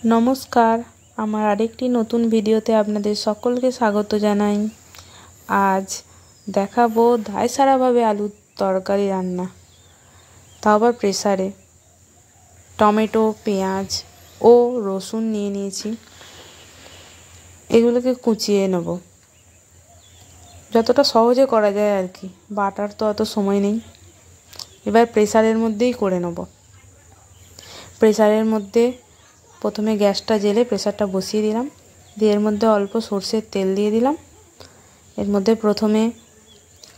নমস্কার, আমার আরেকটি নতুন ভিডিওতে আপনাদের সকলকে স্বাগত জানাই। আজ দেখাবো দায়সারাভাবে আলুর তরকারি রান্না, তাও আবার প্রেসারে। টমেটো, পেঁয়াজ ও রসুন নিয়ে নিয়েছি, এগুলোকে কুচিয়ে নেব যতটা সহজে করা যায় আর কি, বাটার তো অত সময় নেই। এবার প্রেসারের মধ্যেই করে নেব। প্রেসারের মধ্যে প্রথমে গ্যাসটা জ্বেলে প্রেসারটা বসিয়ে দিলাম, দিয়ে এর মধ্যে অল্প সর্ষের তেল দিয়ে দিলাম। এর মধ্যে প্রথমে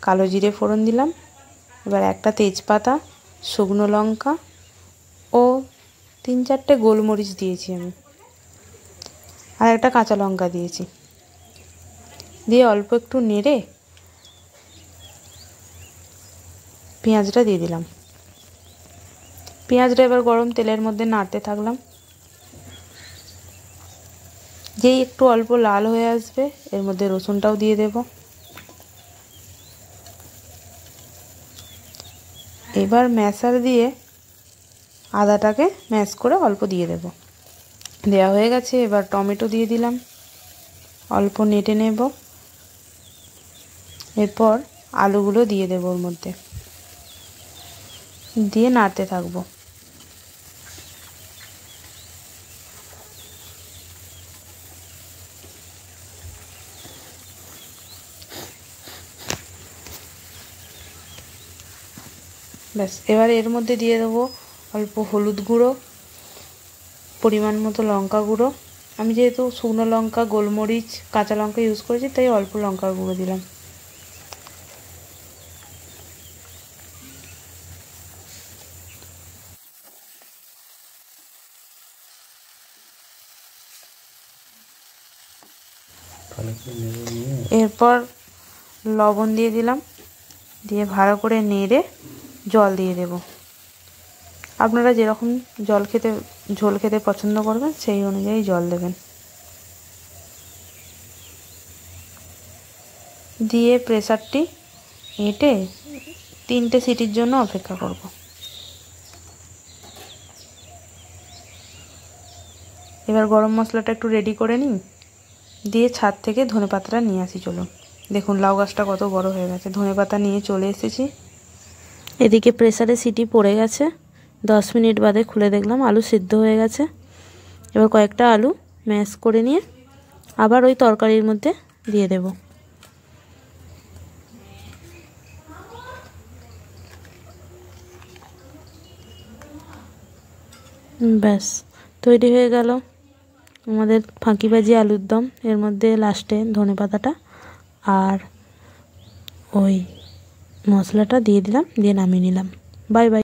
কালো জিরে ফোড়ন দিলাম, এবার একটা তেজপাতা, শুকনো লঙ্কা ও 3-4টে গোলমরিচ দিয়েছি আমি, আর একটা কাঁচা লঙ্কা দিয়েছি। দিয়ে অল্প একটু নেড়ে পেঁয়াজটা দিয়ে দিলাম। পেঁয়াজটা এবার গরম তেলের মধ্যে নাড়তে থাকলাম। যেই একটু অল্প লাল হয়ে আসবে এর মধ্যে রসুনটাও দিয়ে দেব। এবার ম্যাশার দিয়ে আদাটাকে ম্যাশ করে অল্প দিয়ে দেব। দেওয়া হয়ে গেছে, এবার টমেটো দিয়ে দিলাম, অল্প নেড়ে নেব। এরপর আলুগুলো দিয়ে দেব ওর মধ্যে, দিয়ে নাড়তে থাকবো। ব্যাস, এবার এর মধ্যে দিয়ে দেবো অল্প হলুদ গুঁড়ো, পরিমাণ মতো লঙ্কা গুঁড়ো। আমি যেহেতু শুকনো লঙ্কা, গোলমরিচ, কাঁচা লঙ্কা ইউজ করেছি, তাই অল্প লঙ্কার গুঁড়ো দিলাম। এরপর লবণ দিয়ে দিলাম, দিয়ে ভালো করে নেড়ে জল দিয়ে দেব। আপনারা যেরকম ঝোল খেতে পছন্দ করবেন সেই অনুযায়ী জল দেবেন। দিয়ে প্রেসারটি এঁটে 3টে সিটির জন্য অপেক্ষা করব। এবার গরম মশলাটা একটু রেডি করে নিই, দিয়ে ছাদ থেকে ধনেপাতাটা নিয়ে আসি। চলুন দেখুন লাউ গাছটা কত বড় হয়ে গেছে। ধনেপাতা নিয়ে চলে এসেছি। এদিকে প্রেসারে সিটি পড়ে গেছে, 10 মিনিট বাদে খুলে দেখলাম আলু সিদ্ধ হয়ে গেছে। এবার কয়েকটা আলু ম্যাশ করে নিয়ে আবার ওই তরকারির মধ্যে দিয়ে দেব। ব্যাস, তৈরি হয়ে গেল আমাদের ফাঁকিবাজি আলুর দম। এর মধ্যে লাস্টে ধনেপাতাটা আর ওই মশলাটা দিয়ে দিলাম, দিয়ে নামিয়ে নিলাম। Bye bye.